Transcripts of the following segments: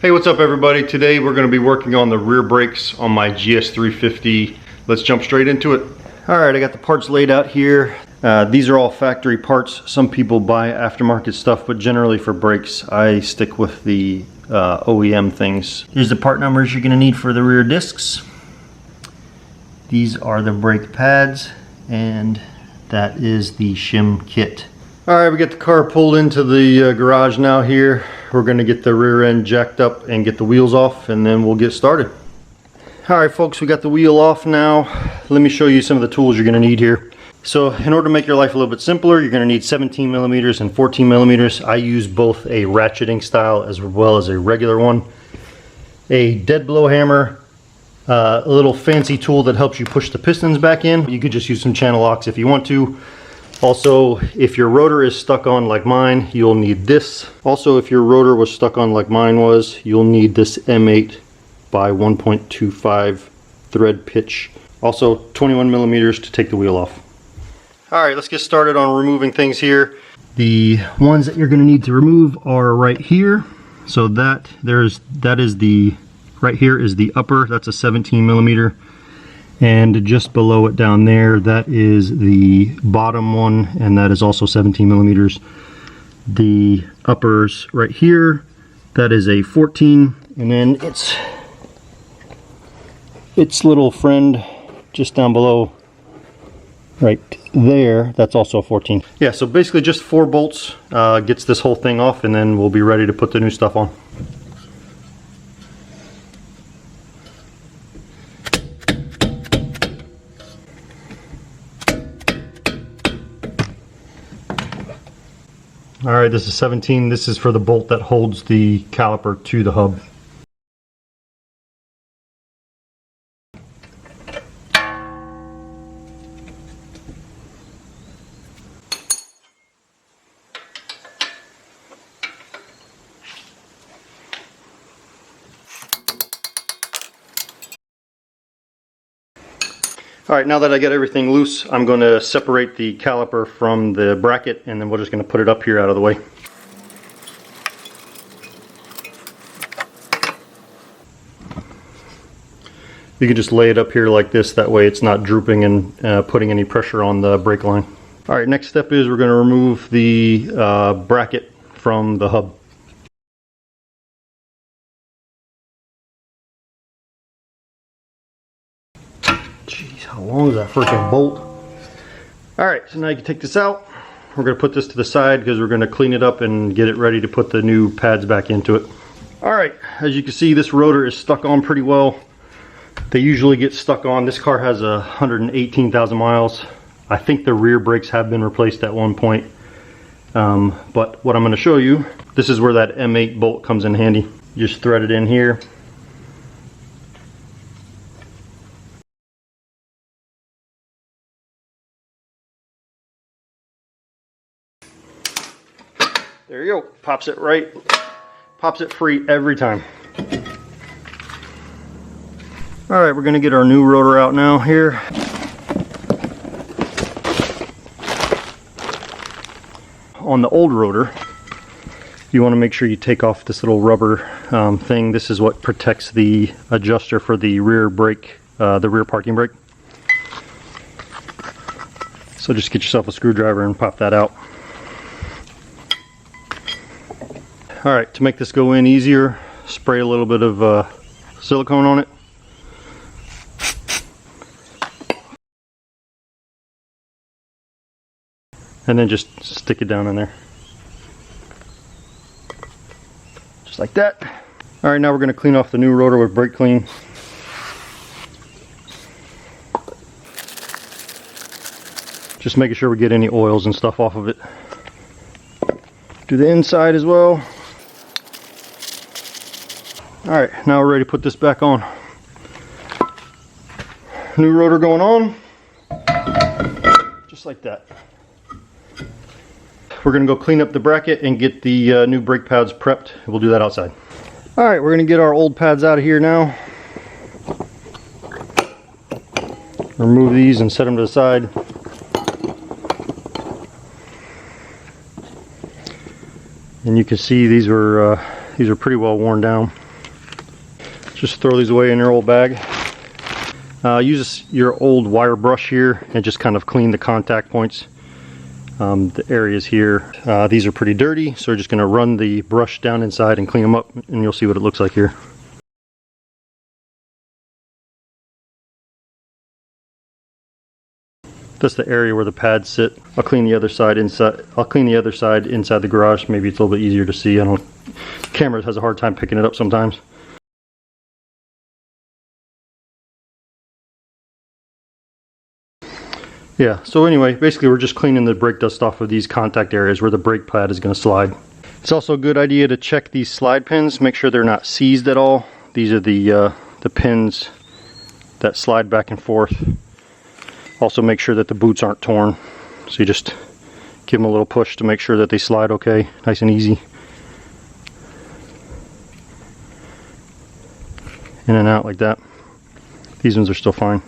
Hey, what's up everybody? Today we're going to be working on the rear brakes on my GS350. Let's jump straight into it. Alright, I got the parts laid out here. These are all factory parts. Some people buy aftermarket stuff, but generally for brakes I stick with the OEM things. Here's the part numbers you're going to need for the rear discs. These are the brake pads, and that is the shim kit. Alright, we got the car pulled into the garage now here. We're going to get the rear end jacked up and get the wheels off, and then we'll get started. Alright folks, we got the wheel off now. Let me show you some of the tools you're going to need here. So in order to make your life a little bit simpler, you're going to need 17 millimeters and 14 millimeters. I use both a ratcheting style as well as a regular one. A dead blow hammer, a little fancy tool that helps you push the pistons back in. You could just use some channel locks if you want to. Also, if your rotor is stuck on like mine, you'll need this. Also, if your rotor was stuck on like mine was, you'll need this M8 by 1.25 thread pitch. Also, 21 millimeters to take the wheel off. Alright, let's get started on removing things here. The ones that you're going to need to remove are right here. So right here is the upper, that's a 17 millimeter. And just below it down there, that is the bottom one, and that is also 17 millimeters. The uppers right here, that is a 14, and then its little friend just down below right there, that's also a 14. Yeah, so basically just 4 bolts gets this whole thing off, and then we'll be ready to put the new stuff on. Alright, this is 17. This is for the bolt that holds the caliper to the hub. Alright, now that I got everything loose, I'm going to separate the caliper from the bracket, and then we're just going to put it up here out of the way. You can just lay it up here like this, that way it's not drooping and putting any pressure on the brake line. Alright, next step is we're going to remove the bracket from the hub. Jeez, how long is that freaking bolt? Alright, so now you can take this out. We're going to put this to the side because we're going to clean it up and get it ready to put the new pads back into it. Alright, as you can see, this rotor is stuck on pretty well. They usually get stuck on. This car has 118,000 miles. I think the rear brakes have been replaced at one point. But what I'm going to show you, this is where that M8 bolt comes in handy. You just thread it in here. There you go, pops it free every time. Alright, we're going to get our new rotor out now here. On the old rotor, you want to make sure you take off this little rubber thing. This is what protects the adjuster for the rear brake, the rear parking brake. So just get yourself a screwdriver and pop that out. Alright, to make this go in easier, spray a little bit of silicone on it. And then just stick it down in there. Just like that. Alright, now we're going to clean off the new rotor with brake clean. Just making sure we get any oils and stuff off of it. Do the inside as well. Alright, now we're ready to put this back on. New rotor going on. Just like that. We're going to go clean up the bracket and get the new brake pads prepped. We'll do that outside. Alright, we're going to get our old pads out of here now. Remove these and set them to the side. And you can see these are pretty well worn down. Just throw these away in your old bag. Use your old wire brush here and just kind of clean the contact points. The areas here, these are pretty dirty, so we're just going to run the brush down inside and clean them up, and you'll see what it looks like here. That's the area where the pads sit. I'll clean the other side inside. I'll clean the other side inside the garage. Maybe it's a little bit easier to see. Camera has a hard time picking it up sometimes. Yeah, so anyway, basically we're just cleaning the brake dust off of these contact areas where the brake pad is going to slide. It's also a good idea to check these slide pins, make sure they're not seized at all. These are the pins that slide back and forth. Also make sure that the boots aren't torn. So you just give them a little push to make sure that they slide okay, nice and easy. In and out like that. These ones are still fine.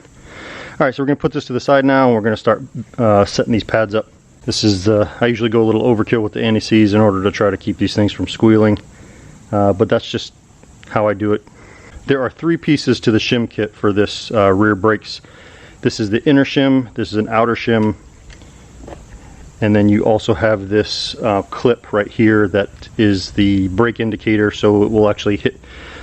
Alright, so we're going to put this to the side now, and we're going to start setting these pads up. This is, I usually go a little overkill with the anti-seize in order to try to keep these things from squealing. But that's just how I do it. There are 3 pieces to the shim kit for this rear brakes. This is the inner shim, this is an outer shim, and then you also have this clip right here that is the brake indicator, so it will actually hit.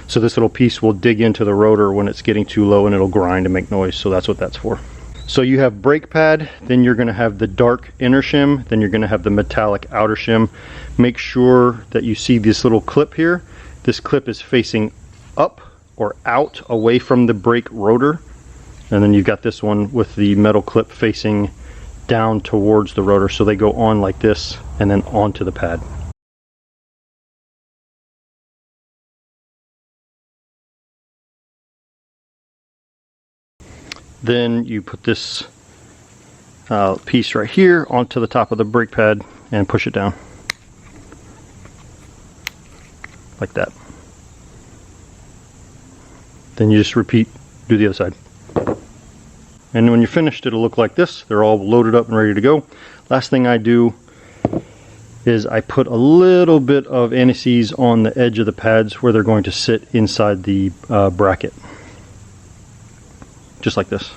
So this little piece will dig into the rotor when it's getting too low and it'll grind and make noise, so that's what that's for. So you have brake pad, then you're going to have the dark inner shim, then you're going to have the metallic outer shim. Make sure that you see this little clip here. This clip is facing up or out away from the brake rotor. And then you've got this one with the metal clip facing down towards the rotor, so they go on like this and then onto the pad. Then you put this piece right here onto the top of the brake pad and push it down. Like that. Then you just repeat, do the other side. And when you're finished, it'll look like this. They're all loaded up and ready to go. Last thing I do is I put a little bit of anti-seize on the edge of the pads where they're going to sit inside the bracket. Just like this.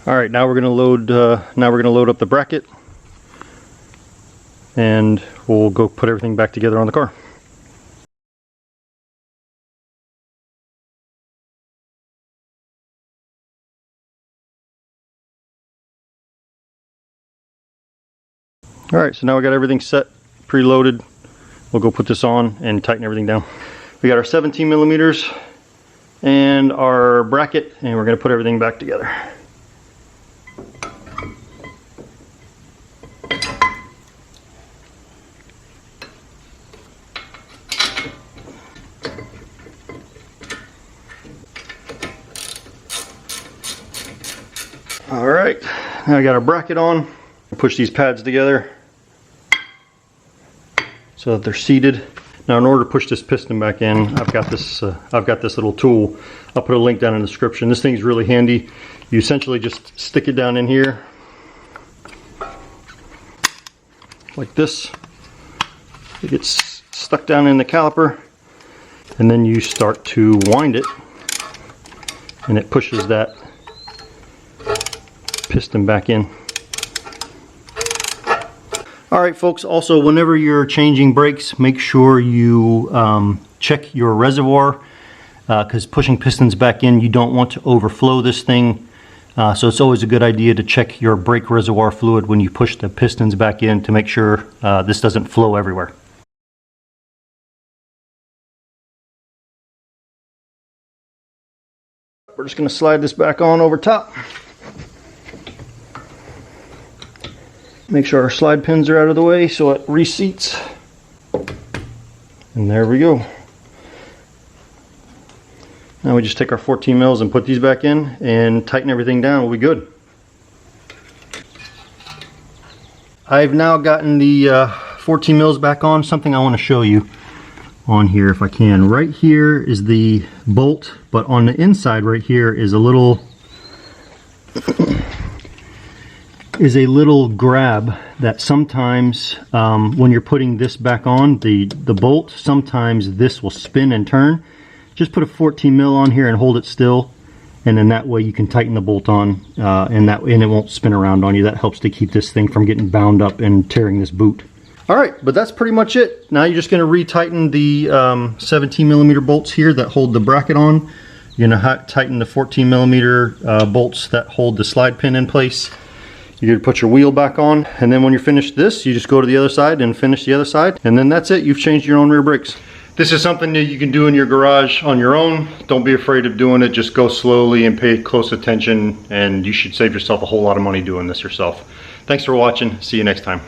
All right, now we're going to load up the bracket, and we'll go put everything back together on the car. Alright, so now we got everything set, preloaded. We'll go put this on and tighten everything down. We got our 17 millimeters and our bracket, and we're going to put everything back together. Alright, now I got our bracket on. Push these pads together so that they're seated. Now in order to push this piston back in, I've got this little tool. I'll put a link down in the description. This thing's really handy. You essentially just stick it down in here like this. It gets stuck down in the caliper, and then you start to wind it, and it pushes that piston back in. Alright folks, also whenever you're changing brakes, make sure you check your reservoir, because pushing pistons back in, you don't want to overflow this thing. So it's always a good idea to check your brake reservoir fluid when you push the pistons back in to make sure this doesn't flow everywhere. We're just going to slide this back on over top. Make sure our slide pins are out of the way so it reseats. And there we go. Now we just take our 14 mils and put these back in and tighten everything down. We'll be good. I've now gotten the 14 mils back on. Something I want to show you on here if I can. Right here is the bolt, but on the inside right here is a little is a little grab that sometimes when you're putting this back on, the bolt, sometimes this will spin and turn. Just put a 14 mil on here and hold it still, and then that way you can tighten the bolt on, and it won't spin around on you. That helps to keep this thing from getting bound up and tearing this boot. All right, but that's pretty much it. Now you're just going to retighten the 17 millimeter bolts here that hold the bracket on. You're going to tighten the 14 millimeter bolts that hold the slide pin in place. You're going to put your wheel back on, and then when you're finished this, you just go to the other side and finish the other side, and then that's it. You've changed your own rear brakes. This is something that you can do in your garage on your own. Don't be afraid of doing it. Just go slowly and pay close attention, and you should save yourself a whole lot of money doing this yourself. Thanks for watching. See you next time.